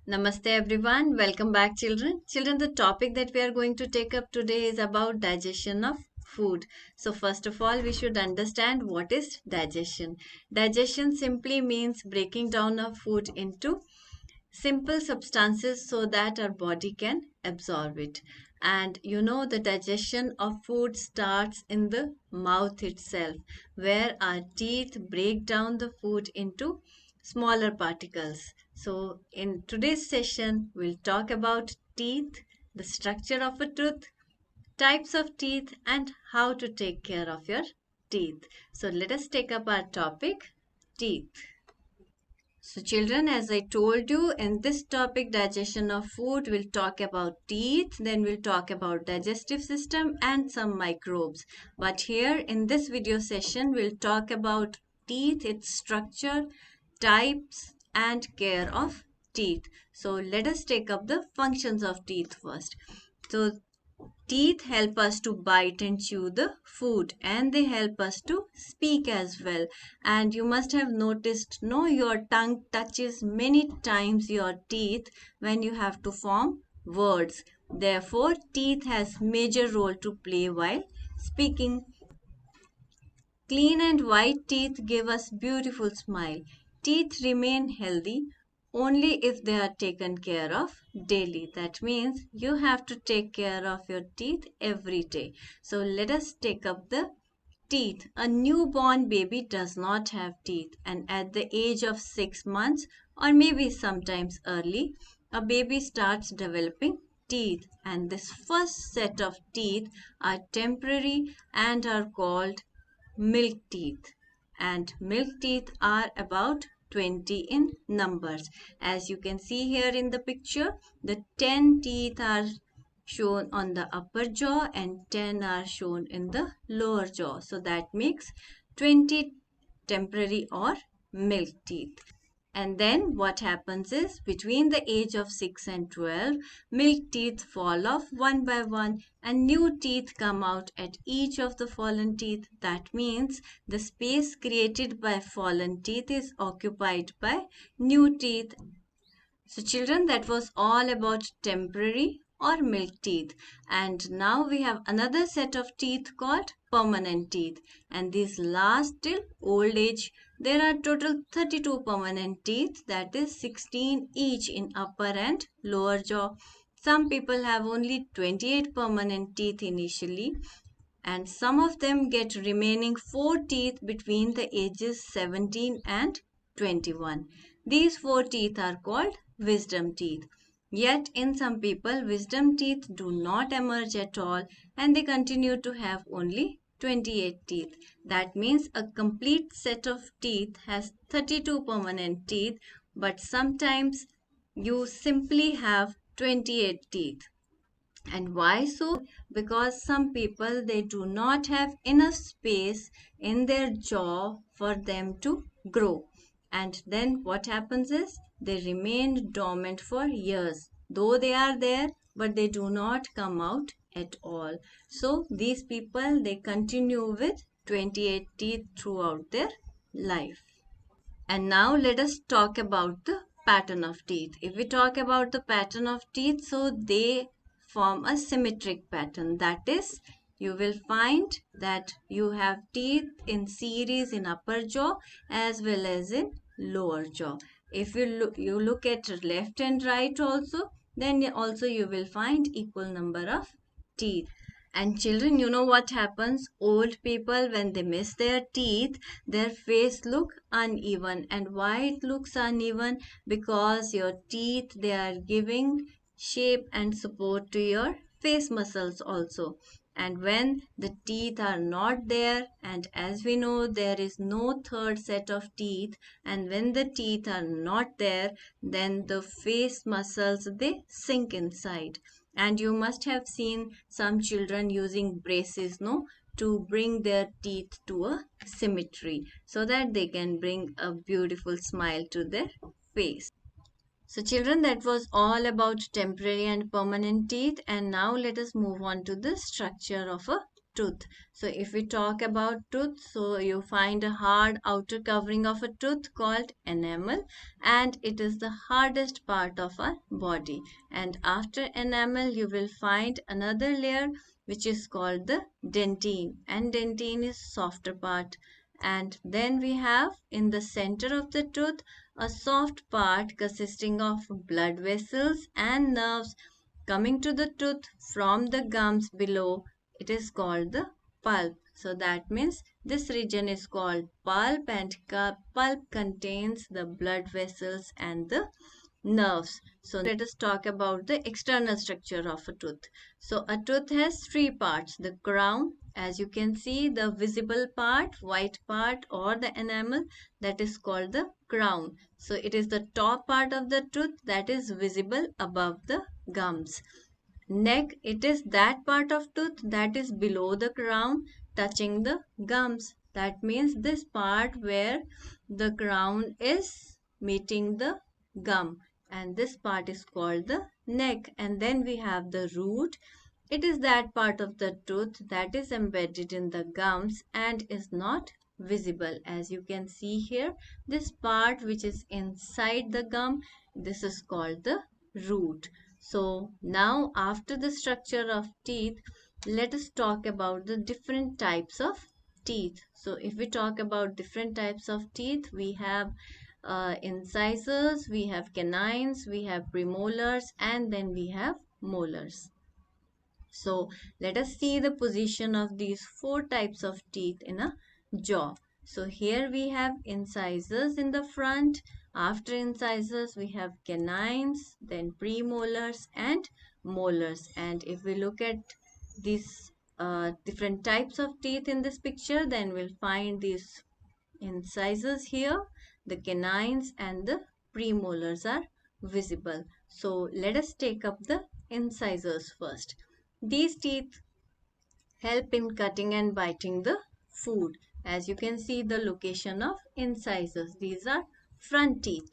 Namaste everyone. Welcome back children. Children, the topic that we are going to take up today is about digestion of food. So first of all, we should understand what is digestion. Digestion simply means breaking down of food into simple substances so that our body can absorb it. And the digestion of food starts in the mouth itself, where our teeth break down the food into smaller particles. So, in today's session, we'll talk about teeth, the structure of a tooth, types of teeth, and how to take care of your teeth. So, let us take up our topic teeth. So, children, as I told you, in this topic, digestion of food, we'll talk about teeth, then we'll talk about digestive system and some microbes. But here in this video session, we'll talk about teeth, its structure, types, and care of teeth. So, let us take up the functions of teeth first. So, teeth help us to bite and chew the food, and they help us to speak as well. And you must have noticed, no, your tongue touches many times your teeth when you have to form words. Therefore, teeth has major role to play while speaking. Clean and white teeth give us beautiful smile. Teeth remain healthy only if they are taken care of daily. That means you have to take care of your teeth every day. So let us take up the teeth. A newborn baby does not have teeth, and at the age of 6 months or maybe sometimes early, a baby starts developing teeth, and this first set of teeth are temporary and are called milk teeth. And milk teeth are about 20 in numbers. As you can see here in the picture, the 10 teeth are shown on the upper jaw and 10 are shown in the lower jaw. So that makes 20 temporary or milk teeth. And then what happens is between the age of 6 and 12, milk teeth fall off one by one and new teeth come out at each of the fallen teeth. That means the space created by fallen teeth is occupied by new teeth. So children, that was all about temporary or milk teeth. And now we have another set of teeth called permanent teeth. And these last till old age. There are total 32 permanent teeth, that is 16 each in upper and lower jaw. Some people have only 28 permanent teeth initially, and some of them get remaining 4 teeth between the ages 17 and 21. These 4 teeth are called wisdom teeth. Yet in some people, wisdom teeth do not emerge at all and they continue to have only 28 teeth. That means a complete set of teeth has 32 permanent teeth, but sometimes you simply have 28 teeth. And why so? Because some people, they do not have enough space in their jaw for them to grow. And then what happens is they remain dormant for years. Though they are there, but they do not come out at all. So these people, they continue with 28 teeth throughout their life. And now let us talk about the pattern of teeth. If we talk about the pattern of teeth, so they form a symmetric pattern. That is, you will find that you have teeth in series in upper jaw as well as in lower jaw. If you look at left and right also, then also you will find equal number of teeth. And children, you know what happens? Old people, when they miss their teeth, their face look uneven. And why it looks uneven? Because your teeth, they are giving shape and support to your face muscles also. And when the teeth are not there, and as we know, there is no third set of teeth, and when the teeth are not there, then the face muscles, they sink inside. And you must have seen some children using braces, no, to bring their teeth to a symmetry so that they can bring a beautiful smile to their face. So children, that was all about temporary and permanent teeth, and now let us move on to the structure of a tooth. So if we talk about tooth, so you find a hard outer covering of a tooth called enamel, and it is the hardest part of our body. And after enamel, you will find another layer which is called the dentine, and dentine is softer part. And then we have in the center of the tooth a soft part consisting of blood vessels and nerves coming to the tooth from the gums below. It is called the pulp. So that means this region is called pulp, and pulp contains the blood vessels and the nerves. So let us talk about the external structure of a tooth. So a tooth has three parts: the crown, as you can see, the visible part, white part or the enamel, that is called the crown. So it is the top part of the tooth that is visible above the gums. Neck, it is that part of tooth that is below the crown touching the gums. That means this part where the crown is meeting the gum, and this part is called the neck. And then we have the root. It is that part of the tooth that is embedded in the gums and is not visible. As you can see here, this part which is inside the gum, this is called the root. So now after the structure of teeth, let us talk about the different types of teeth. So if we talk about different types of teeth, we have incisors, we have canines, we have premolars, and then we have molars. So let us see the position of these four types of teeth in a jaw. So here we have incisors in the front. After incisors, we have canines, then premolars and molars. And if we look at these different types of teeth in this picture, then we'll find these incisors here, the canines and the premolars are visible. So let us take up the incisors first. These teeth help in cutting and biting the food. As you can see the location of incisors. These are front teeth.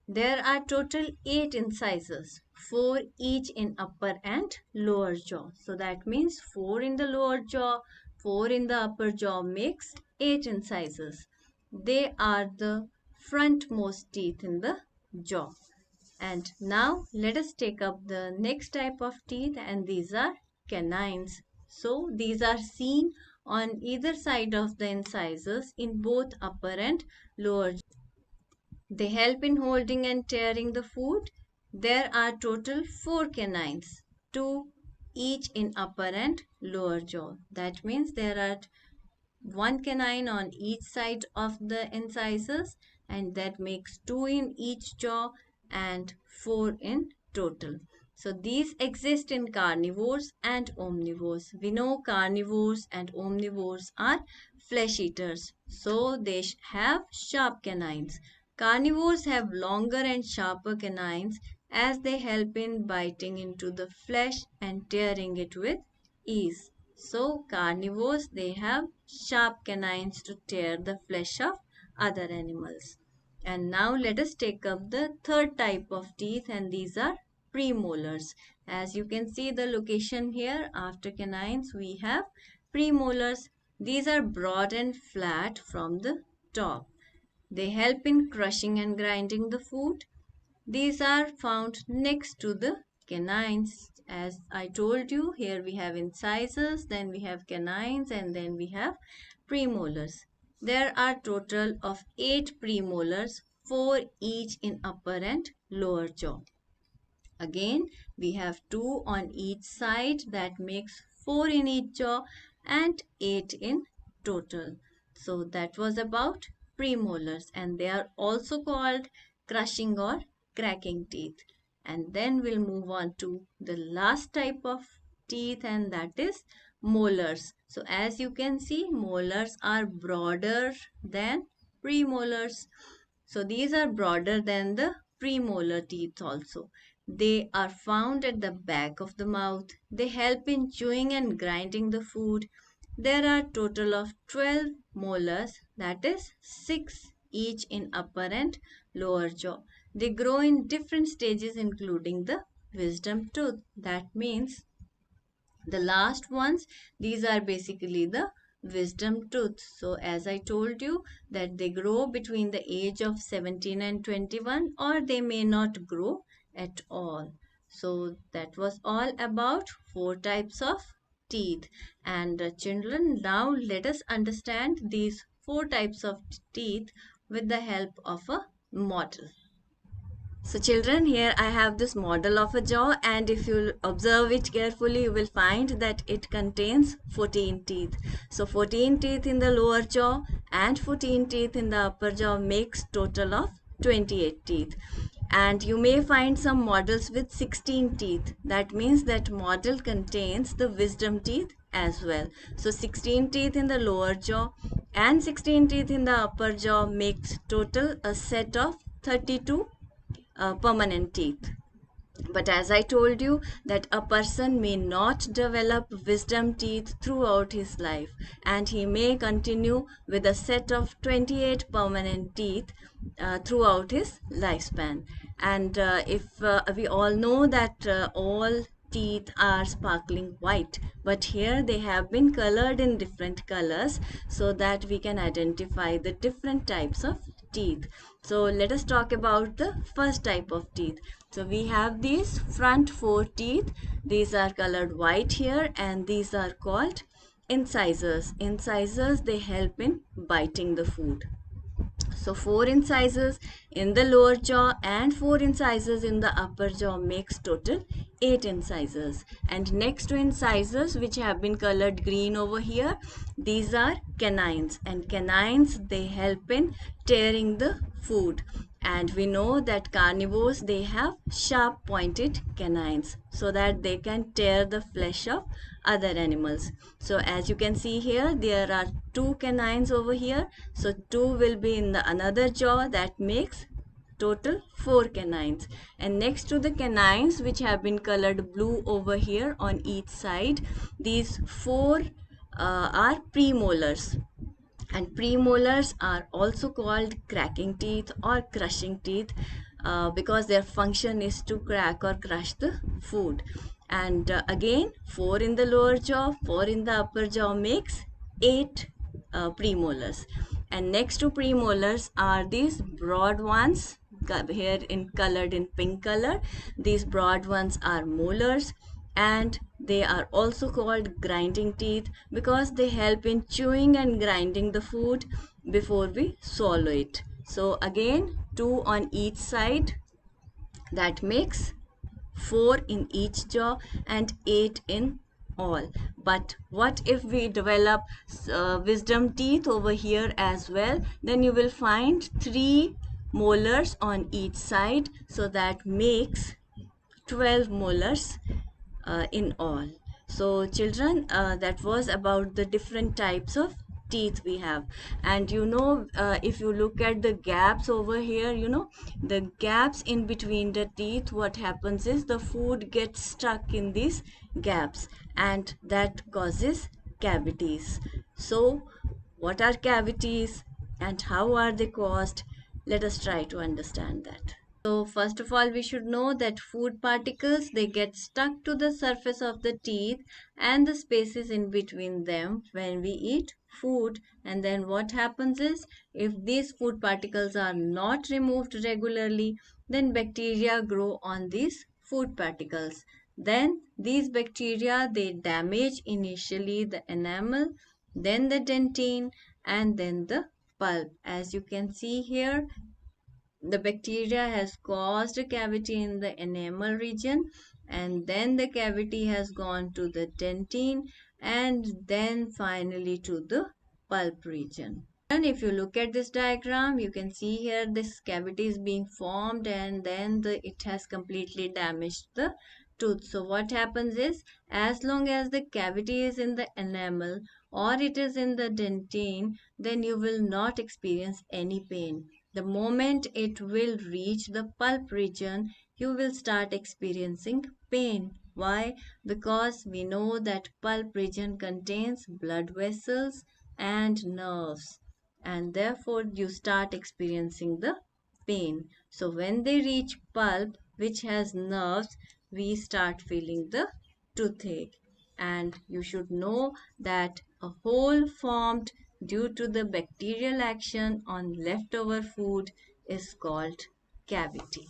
There are total 8 incisors, 4 each in upper and lower jaw. So that means 4 in the lower jaw, 4 in the upper jaw makes 8 incisors. They are the frontmost teeth in the jaw. And now let us take up the next type of teeth, and these are canines. So these are seen on either side of the incisors in both upper and lower. They help in holding and tearing the food. There are total 4 canines, 2 each in upper and lower jaw. That means there are 1 canine on each side of the incisors, and that makes 2 in each jaw and 4 in total. So these exist in carnivores and omnivores. We know carnivores and omnivores are flesh eaters, so they have sharp canines. Carnivores have longer and sharper canines as they help in biting into the flesh and tearing it with ease. So carnivores, they have sharp canines to tear the flesh of other animals. And now let us take up the third type of teeth, and these are premolars. As you can see the location here, after canines we have premolars. These are broad and flat from the top. They help in crushing and grinding the food. These are found next to the canines. As I told you, here we have incisors, then we have canines, and then we have premolars. There are total of 8 premolars, 4 each in upper and lower jaw. Again, we have 2 on each side, that makes 4 in each jaw and 8 in total. So that was about premolars, and they are also called crushing or cracking teeth. And then we'll move on to the last type of teeth, and that is molars. So as you can see, molars are broader than premolars. So these are broader than the premolar teeth also. They are found at the back of the mouth. They help in chewing and grinding the food. There are total of 12 molars, that is 6 each in upper and lower jaw. They grow in different stages including the wisdom tooth. That means The last ones, these are basically the wisdom tooth. So as I told you that they grow between the age of 17 and 21, or they may not grow at all. So that was all about four types of teeth. And children, now let us understand these four types of teeth with the help of a model. So children, here I have this model of a jaw, and if you observe it carefully, you will find that it contains 14 teeth. So 14 teeth in the lower jaw and 14 teeth in the upper jaw makes total of 28 teeth. And you may find some models with 16 teeth. That means that model contains the wisdom teeth as well. So 16 teeth in the lower jaw and 16 teeth in the upper jaw makes total a set of 32 permanent teeth. But as I told you that a person may not develop wisdom teeth throughout his life, and he may continue with a set of 28 permanent teeth throughout his lifespan. And if we all know that all teeth are sparkling white, but here they have been colored in different colors so that we can identify the different types of teeth. So let us talk about the first type of teeth. So we have these front four teeth. These are colored white here, and these are called incisors. Incisors, they help in biting the food. So four incisors in the lower jaw and four incisors in the upper jaw makes total 8 incisors. And next to incisors, which have been colored green over here, these are canines. And canines, they help in tearing the food. And we know that carnivores, they have sharp pointed canines so that they can tear the flesh of other animals. So as you can see here, there are two canines over here. So two will be in the another jaw, that makes total 4 canines. And next to the canines, which have been colored blue over here on each side, these four are premolars. And premolars are also called cracking teeth or crushing teeth because their function is to crack or crush the food. And again, 4 in the lower jaw, 4 in the upper jaw makes 8 premolars. And next to premolars are these broad ones, here in colored in pink color. These broad ones are molars, and they are also called grinding teeth because they help in chewing and grinding the food before we swallow it. So again, 2 on each side, that makes 4 in each jaw and 8 in all. But what if we develop wisdom teeth over here as well? Then you will find 3 molars on each side, so that makes 12 molars in all. So children, that was about the different types of teeth we have. And if you look at the gaps over here, the gaps in between the teeth, what happens is the food gets stuck in these gaps, and that causes cavities. So what are cavities and how are they caused? Let us try to understand that. So first of all, we should know that food particles, they get stuck to the surface of the teeth and the spaces in between them when we eat food. And then what happens is, if these food particles are not removed regularly, then bacteria grow on these food particles. Then these bacteria, they damage initially the enamel, then the dentine, and then the pulp. As you can see here, the bacteria has caused a cavity in the enamel region, and then the cavity has gone to the dentine, and then finally to the pulp region. And if you look at this diagram, you can see here this cavity is being formed, and then it has completely damaged the tooth. So what happens is, as long as the cavity is in the enamel or it is in the dentine, then you will not experience any pain. The moment it will reach the pulp region, you will start experiencing pain. Why? Because we know that pulp region contains blood vessels and nerves, and therefore you start experiencing the pain. So when they reach pulp, which has nerves, we start feeling the toothache. and you should know that a hole formed due to the bacterial action on leftover food is called cavity.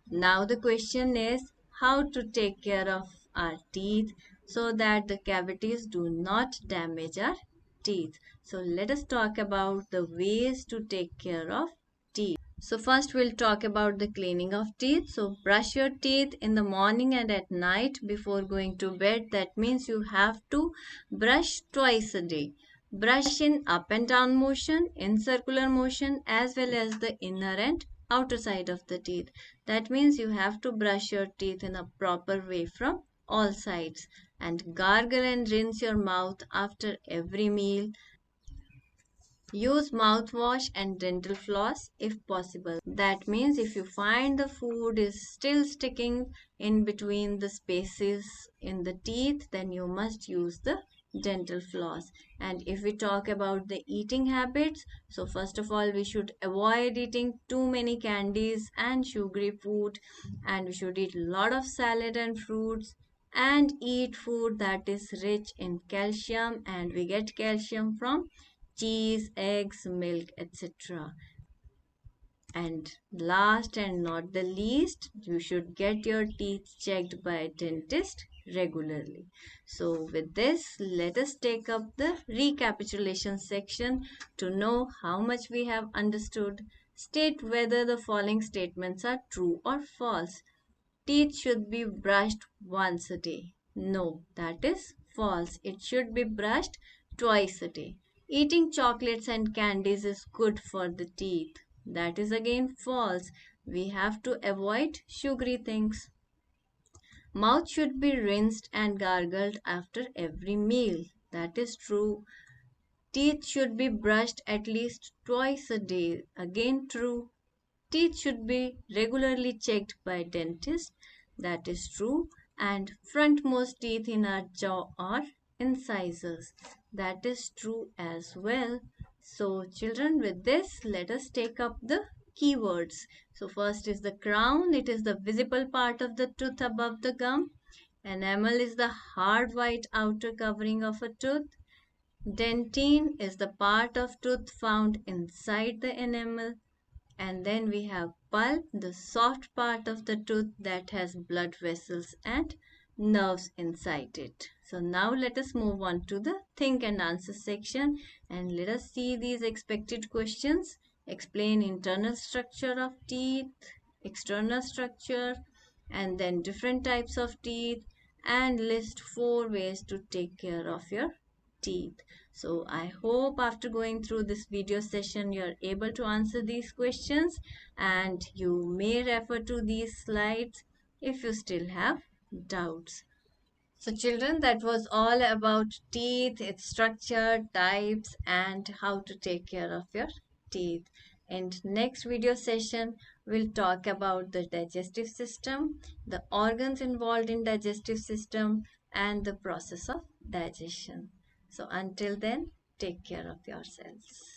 Now the question is how to take care of our teeth so that the cavities do not damage our teeth. So let us talk about the ways to take care of teeth. So first we'll talk about the cleaning of teeth. So brush your teeth in the morning and at night before going to bed. That means you have to brush twice a day. Brush in up and down motion, in circular motion, as well as the inner and outer side of the teeth. That means you have to brush your teeth in a proper way from all sides, and gargle and rinse your mouth after every meal. Use mouthwash and dental floss if possible. That means if you find the food is still sticking in between the spaces in the teeth, then you must use the dental floss. And if we talk about the eating habits, so first of all, we should avoid eating too many candies and sugary food, and we should eat a lot of salad and fruits and eat food that is rich in calcium, and we get calcium from cheese, eggs, milk, etc. And last and not the least, you should get your teeth checked by a dentist regularly. So, with this, let us take up the recapitulation section to know how much we have understood. State whether the following statements are true or false. Teeth should be brushed once a day. No, that is false. It should be brushed twice a day. Eating chocolates and candies is good for the teeth. That is again false. We have to avoid sugary things. Mouth should be rinsed and gargled after every meal. That is true. Teeth should be brushed at least twice a day. Again true. Teeth should be regularly checked by dentist. That is true. And frontmost teeth in our jaw are incisors. That is true as well. So children, with this, let us take up the keywords. So first is the crown. It is the visible part of the tooth above the gum. Enamel is the hard white outer covering of a tooth. Dentine is the part of tooth found inside the enamel. And then we have pulp, the soft part of the tooth that has blood vessels and nerves inside it. So now let us move on to the think and answer section, and let us see these expected questions. Explain internal structure of teeth, external structure, and then different types of teeth, and list 4 ways to take care of your teeth. So I hope after going through this video session, you're able to answer these questions, and you may refer to these slides if you still have doubts. So children, that was all about teeth, its structure, types, and how to take care of your teeth. In next video session, we'll talk about the digestive system, the organs involved in digestive system, and the process of digestion. So until then, take care of yourselves.